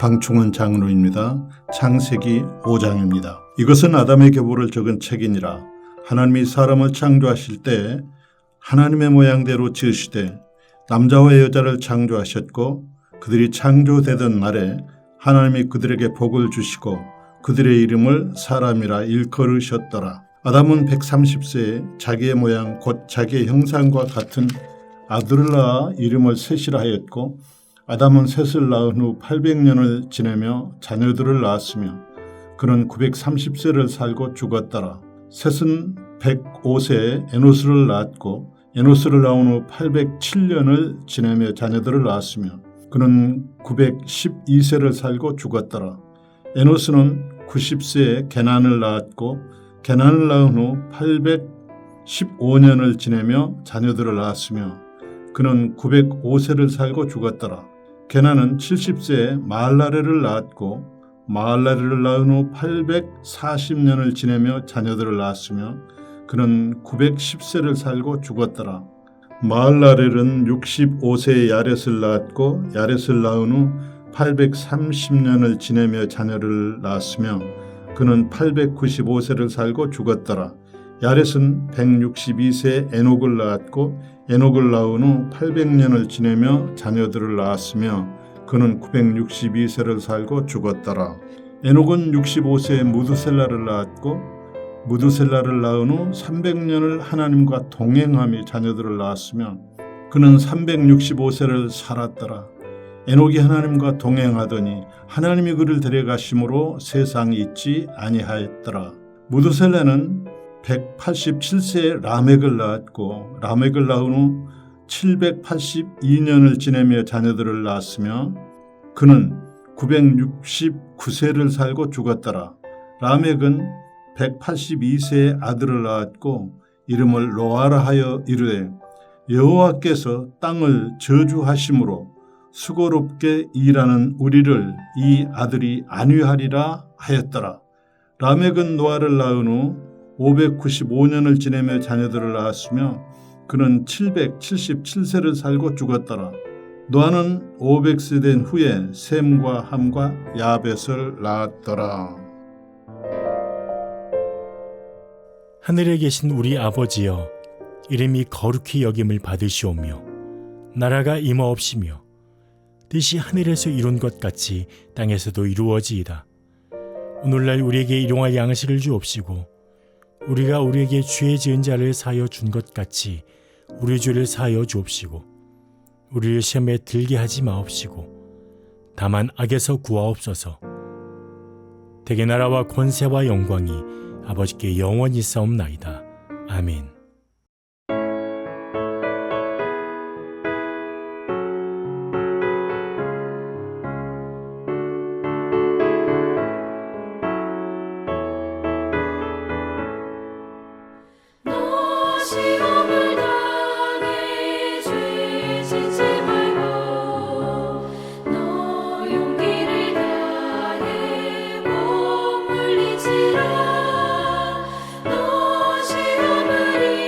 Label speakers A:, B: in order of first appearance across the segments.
A: 방충원 장로입니다. 창세기 5장입니다. 이것은 아담의 계보를 적은 책이니라. 하나님이 사람을 창조하실 때 하나님의 모양대로 지으시되 남자와 여자를 창조하셨고 그들이 창조되던 날에 하나님이 그들에게 복을 주시고 그들의 이름을 사람이라 일컬으셨더라. 아담은 130세에 자기의 모양 곧 자기의 형상과 같은 아들을 낳아 이름을 셋이라 하였고 아담은 셋을 낳은 후 800년을 지내며 자녀들을 낳았으며 그는 930세를 살고 죽었더라. 셋은 105세에 에노스를 낳았고 에노스를 낳은 후 807년을 지내며 자녀들을 낳았으며 그는 912세를 살고 죽었더라. 에노스는 90세에 게난을 낳았고 게난을 낳은 후 815년을 지내며 자녀들을 낳았으며 그는 905세를 살고 죽었더라. 게난은 70세에 마할라레를 낳았고 마할라레를 낳은 후 840년을 지내며 자녀들을 낳았으며 그는 910세를 살고 죽었더라. 마할라렐은 65세에 야렛을 낳았고 야렛을 낳은 후 830년을 지내며 자녀를 낳았으며 그는 895세를 살고 죽었더라. 야렛은 162세에 에녹을 낳았고 에녹을 낳은 후 800년을 지내며 자녀들을 낳았으며 그는 962세를 살고 죽었더라. 에녹은 65세에 무드셀라를 낳았고 무드셀라를 낳은 후 300년을 하나님과 동행하며 자녀들을 낳았으며 그는 365세를 살았더라. 에녹이 하나님과 동행하더니 하나님이 그를 데려가심으로 세상에 있지 아니하였더라. 무드셀라는 187세에 라멕을 낳았고 라멕을 낳은 후 782년을 지내며 자녀들을 낳았으며 그는 969세를 살고 죽었더라. 라멕은 182세에 아들을 낳았고 이름을 노아라 하여 이르되 여호와께서 땅을 저주하심으로 수고롭게 일하는 우리를 이 아들이 안위하리라 하였더라. 라멕은 노아를 낳은 후 595년을 지내며 자녀들을 낳았으며 그는 777세를 살고 죽었더라. 노아는 500세 된 후에 셈과 함과 야벳을 낳았더라.
B: 하늘에 계신 우리 아버지여, 이름이 거룩히 여김을 받으시오며 나라가 임하옵시며 뜻이 하늘에서 이룬 것 같이 땅에서도 이루어지이다. 오늘날 우리에게 일용할 양식을 주옵시고 우리가 우리에게 죄 지은 자를 사하여 준 것 같이 우리 죄를 사하여 주옵시고 우리를 시험에 들게 하지 마옵시고 다만 악에서 구하옵소서. 대개 나라와 권세와 영광이 아버지께 영원히 싸움나이다. 아멘.
C: 시험을 당해 죄 짓지 말고 너 용기를 다해 못 물리치라. 너 시험을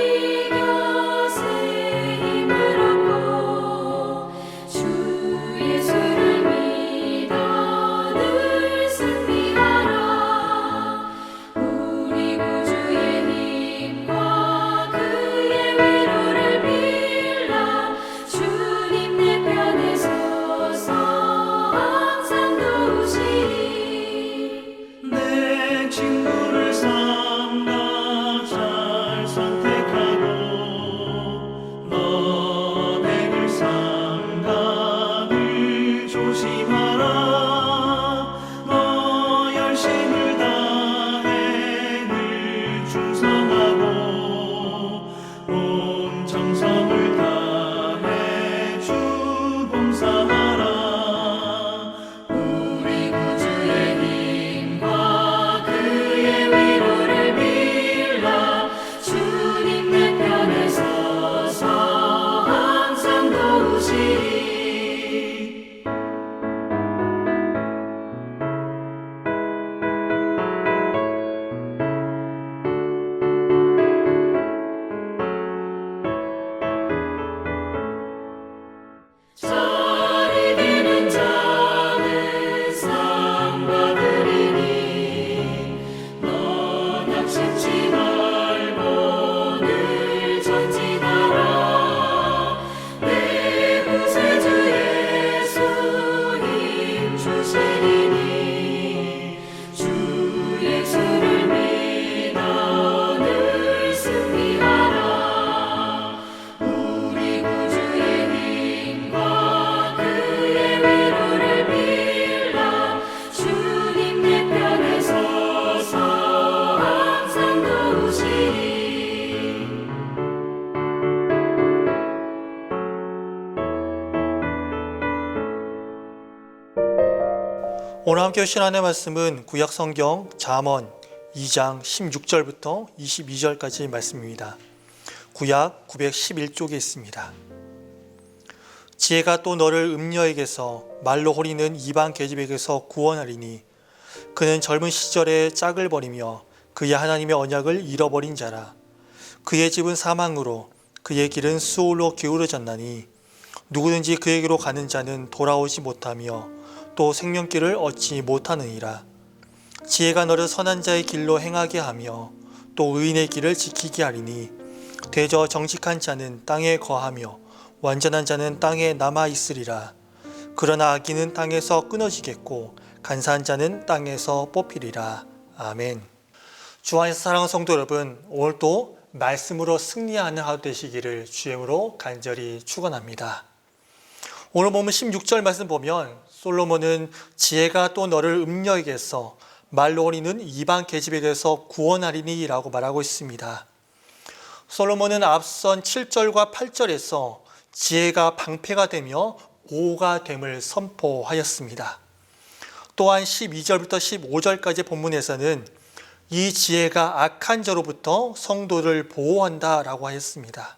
D: 오늘 함께 하신 하나님의 말씀은 구약성경 잠언 2장 16절부터 22절까지 말씀입니다. 구약 911쪽에 있습니다. 지혜가 또 너를 음녀에게서 말로 호리는 이방 계집에게서 구원하리니 그는 젊은 시절에 짝을 버리며 그의 하나님의 언약을 잃어버린 자라. 그의 집은 사망으로 그의 길은 수올로 기울어졌나니 누구든지 그에게로 가는 자는 돌아오지 못하며 또 생명길을 얻지 못하느니라. 지혜가 너를 선한 자의 길로 행하게 하며 또 의인의 길을 지키게 하리니 대저 정직한 자는 땅에 거하며 완전한 자는 땅에 남아 있으리라. 그러나 악인은 땅에서 끊어지겠고 간사한 자는 땅에서 뽑히리라. 아멘. 주 안에서 사랑하는 성도 여러분, 오늘도 말씀으로 승리하는 하루 되시기를 주님으로 간절히 축원합니다. 오늘 보면 16절 말씀 보면 솔로몬은 지혜가 또 너를 음녀에게서 말로 호리는 이방 계집에게서 구원하리니 라고 말하고 있습니다. 솔로몬은 앞선 7절과 8절에서 지혜가 방패가 되며 보호가 됨을 선포하였습니다. 또한 12절부터 15절까지 본문에서는 이 지혜가 악한 자로부터 성도를 보호한다 라고 하였습니다.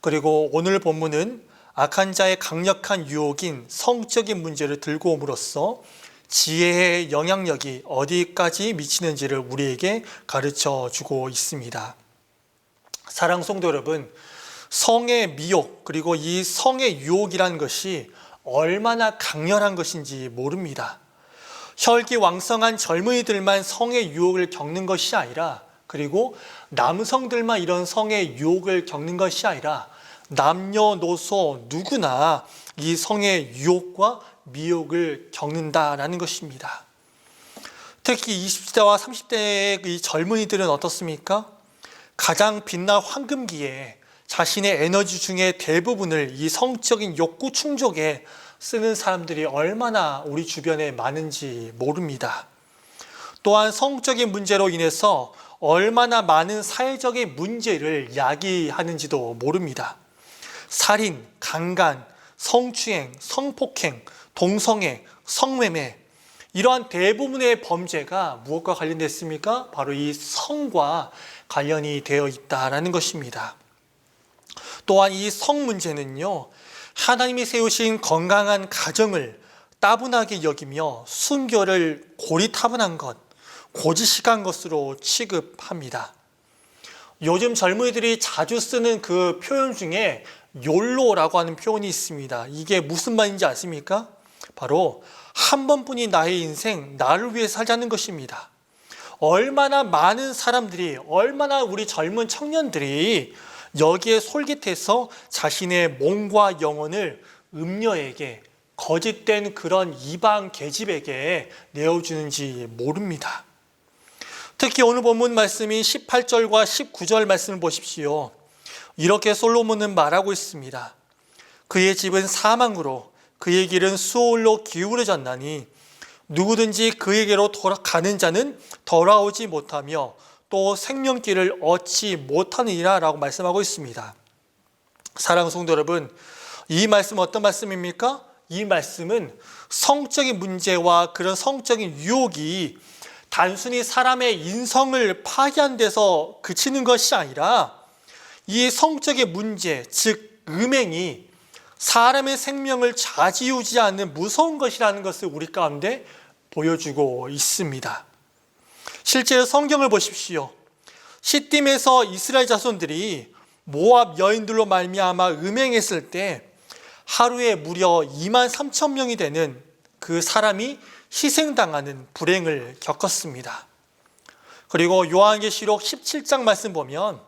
D: 그리고 오늘 본문은 악한 자의 강력한 유혹인 성적인 문제를 들고 옴으로써 지혜의 영향력이 어디까지 미치는지를 우리에게 가르쳐 주고 있습니다. 사랑 성도 여러분, 성의 미혹 그리고 이 성의 유혹이란 것이 얼마나 강렬한 것인지 모릅니다. 혈기왕성한 젊은이들만 성의 유혹을 겪는 것이 아니라, 그리고 남성들만 이런 성의 유혹을 겪는 것이 아니라 남녀노소 누구나 이 성의 유혹과 미혹을 겪는다라는 것입니다. 특히 20대와 30대의 이 젊은이들은 어떻습니까? 가장 빛날 황금기에 자신의 에너지 중에 대부분을 이 성적인 욕구 충족에 쓰는 사람들이 얼마나 우리 주변에 많은지 모릅니다. 또한 성적인 문제로 인해서 얼마나 많은 사회적인 문제를 야기하는지도 모릅니다. 살인, 강간, 성추행, 성폭행, 동성애, 성매매, 이러한 대부분의 범죄가 무엇과 관련됐습니까? 바로 이 성과 관련이 되어 있다라는 것입니다. 또한 이 성 문제는요, 하나님이 세우신 건강한 가정을 따분하게 여기며 순교를 고리타분한 것, 고지식한 것으로 취급합니다. 요즘 젊은이들이 자주 쓰는 그 표현 중에 욜로라고 하는 표현이 있습니다. 이게 무슨 말인지 아십니까? 바로 한 번뿐인 나의 인생, 나를 위해 살자는 것입니다. 얼마나 많은 사람들이, 얼마나 우리 젊은 청년들이 여기에 솔깃해서 자신의 몸과 영혼을 음녀에게, 거짓된 그런 이방 계집에게 내어주는지 모릅니다. 특히 오늘 본문 말씀인 18절과 19절 말씀을 보십시오. 이렇게 솔로몬은 말하고 있습니다. 그의 집은 사망으로 그의 길은 수올로 기울어졌나니 누구든지 그에게로 가는 자는 돌아오지 못하며 또 생명길을 얻지 못하느니라 라고 말씀하고 있습니다. 사랑하는 성도 여러분, 이 말씀은 어떤 말씀입니까? 이 말씀은 성적인 문제와 그런 성적인 유혹이 단순히 사람의 인성을 파괴한 데서 그치는 것이 아니라 이 성적인 문제, 즉 음행이 사람의 생명을 좌지우지하는 무서운 것이라는 것을 우리 가운데 보여주고 있습니다. 실제로 성경을 보십시오. 시딤에서 이스라엘 자손들이 모압 여인들로 말미암아 음행했을 때 하루에 무려 2만 3천 명이 되는 그 사람이 희생당하는 불행을 겪었습니다. 그리고 요한계시록 17장 말씀 보면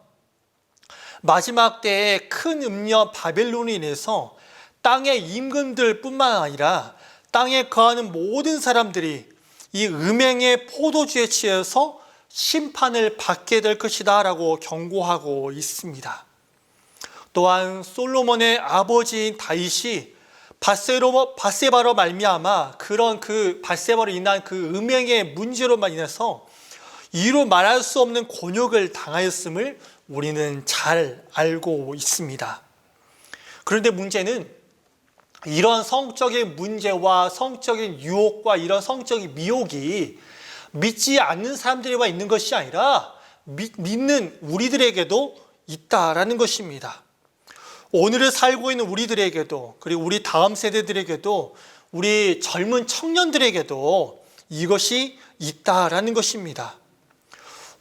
D: 마지막 때에 큰 음녀 바벨론으로 인해서 땅의 임금들 뿐만 아니라 땅에 거하는 모든 사람들이 이 음행의 포도주에 취해서 심판을 받게 될 것이다 라고 경고하고 있습니다. 또한 솔로몬의 아버지인 다윗이 밧세바로 말미암아 그런 그 밧세바로 인한 그 음행의 문제로만 인해서 이루 말할 수 없는 곤욕을 당하였음을 우리는 잘 알고 있습니다. 그런데 문제는 이런 성적인 문제와 성적인 유혹과 이런 성적인 미혹이 믿지 않는 사람들에만 있는 것이 아니라 믿는 우리들에게도 있다라는 것입니다. 오늘을 살고 있는 우리들에게도, 그리고 우리 다음 세대들에게도, 우리 젊은 청년들에게도 이것이 있다라는 것입니다.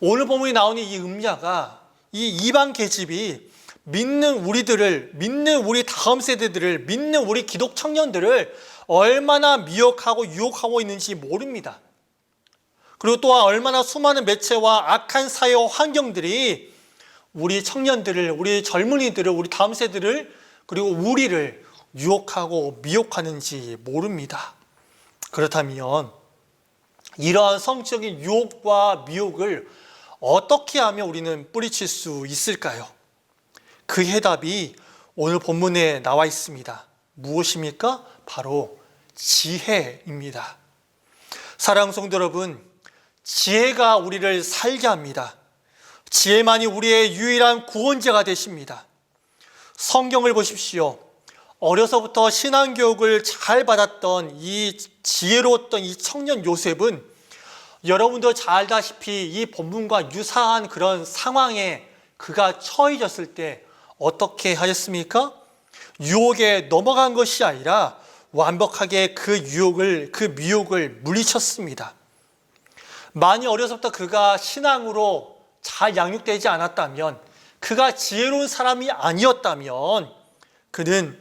D: 오늘 본문에 나오는 이 음녀가, 이 이방 계집이 믿는 우리들을, 믿는 우리 다음 세대들을, 믿는 우리 기독 청년들을 얼마나 미혹하고 유혹하고 있는지 모릅니다. 그리고 또한 얼마나 수많은 매체와 악한 사회 환경들이 우리 청년들을, 우리 젊은이들을, 우리 다음 세대를, 그리고 우리를 유혹하고 미혹하는지 모릅니다. 그렇다면 이러한 성적인 유혹과 미혹을 어떻게 하면 우리는 뿌리칠 수 있을까요? 그 해답이 오늘 본문에 나와 있습니다. 무엇입니까? 바로 지혜입니다. 사랑하는 성도 여러분, 지혜가 우리를 살게 합니다. 지혜만이 우리의 유일한 구원자가 되십니다. 성경을 보십시오. 어려서부터 신앙교육을 잘 받았던 이 지혜로웠던 이 청년 요셉은 여러분도 잘 알다시피 이 본문과 유사한 그런 상황에 그가 처해졌을 때 어떻게 하셨습니까? 유혹에 넘어간 것이 아니라 완벽하게 그 유혹을, 그 미혹을 물리쳤습니다. 많이 어려서부터 그가 신앙으로 잘 양육되지 않았다면, 그가 지혜로운 사람이 아니었다면 그는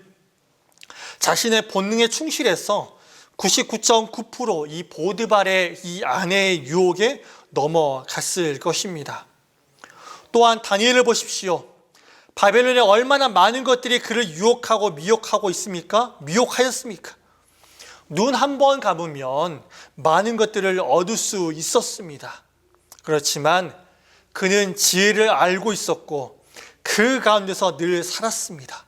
D: 자신의 본능에 충실해서 99.9% 이 보드발의 이 아내의 유혹에 넘어갔을 것입니다. 또한 다니엘을 보십시오. 바벨론에 얼마나 많은 것들이 그를 유혹하고 미혹하고 있습니까? 미혹하였습니까? 눈 한 번 감으면 많은 것들을 얻을 수 있었습니다. 그렇지만 그는 지혜를 알고 있었고 그 가운데서 늘 살았습니다.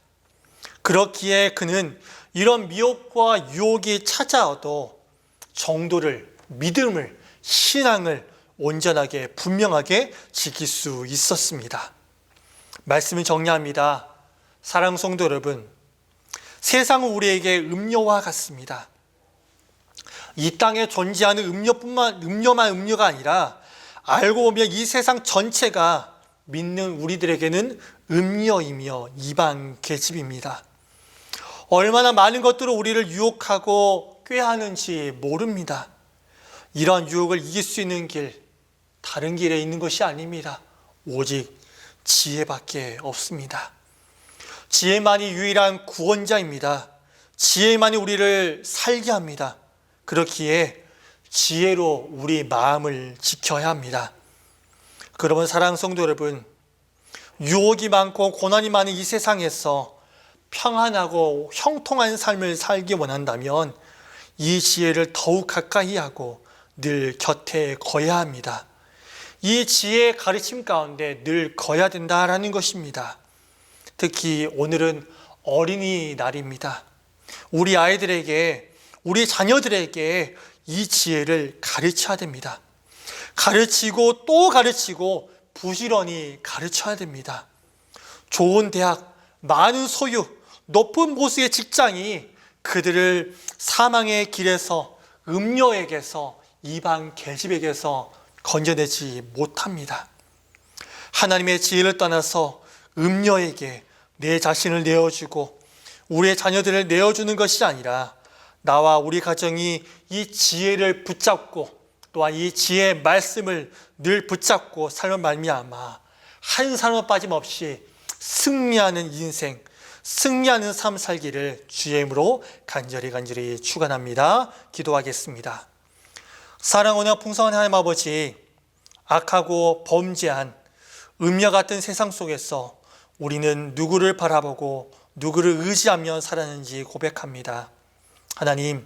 D: 그렇기에 그는 이런 미혹과 유혹이 찾아와도 정도를, 믿음을, 신앙을 온전하게 분명하게 지킬 수 있었습니다. 말씀을 정리합니다. 사랑하는 성도 여러분, 세상은 우리에게 음료와 같습니다. 이 땅에 존재하는 음료만 음료가 아니라 알고 보면 이 세상 전체가 믿는 우리들에게는 음료이며 이방 계집입니다. 얼마나 많은 것들로 우리를 유혹하고 꾀하는지 모릅니다. 이러한 유혹을 이길 수 있는 길, 다른 길에 있는 것이 아닙니다. 오직 지혜밖에 없습니다. 지혜만이 유일한 구원자입니다. 지혜만이 우리를 살게 합니다. 그렇기에 지혜로 우리 마음을 지켜야 합니다. 그러면 사랑하는 성도 여러분, 유혹이 많고 고난이 많은 이 세상에서 평안하고 형통한 삶을 살기 원한다면 이 지혜를 더욱 가까이 하고 늘 곁에 거야 합니다. 이 지혜의 가르침 가운데 늘 거야 된다라는 것입니다. 특히 오늘은 어린이날입니다. 우리 아이들에게, 우리 자녀들에게 이 지혜를 가르쳐야 됩니다. 가르치고 또 가르치고 부지런히 가르쳐야 됩니다. 좋은 대학, 많은 소유, 높은 보수의 직장이 그들을 사망의 길에서, 음료에게서, 이방 계집에게서 건져내지 못합니다. 하나님의 지혜를 떠나서 음료에게 내 자신을 내어주고 우리의 자녀들을 내어주는 것이 아니라 나와 우리 가정이 이 지혜를 붙잡고 또한 이 지혜의 말씀을 늘 붙잡고 삶을 말미암아 한 사람은 빠짐없이 승리하는 인생, 승리하는 삶 살기를 주의 이름으로 간절히 축원합니다. 기도하겠습니다. 사랑하는 풍성한 하나님 아버지, 악하고 범죄한 음녀 같은 세상 속에서 우리는 누구를 바라보고 누구를 의지하며 살았는지 고백합니다. 하나님,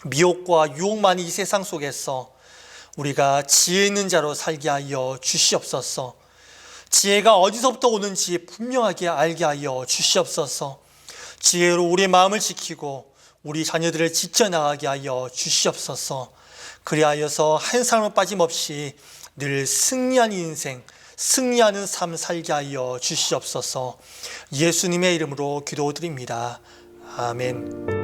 D: 미혹과 유혹만이 이 세상 속에서 우리가 지혜 있는 자로 살게 하여 주시옵소서. 지혜가 어디서부터 오는지 분명하게 알게 하여 주시옵소서. 지혜로 우리 마음을 지키고 우리 자녀들을 지켜나가게 하여 주시옵소서. 그리하여서 한 사람은 빠짐없이 늘 승리하는 인생, 승리하는 삶 살게 하여 주시옵소서. 예수님의 이름으로 기도드립니다. 아멘.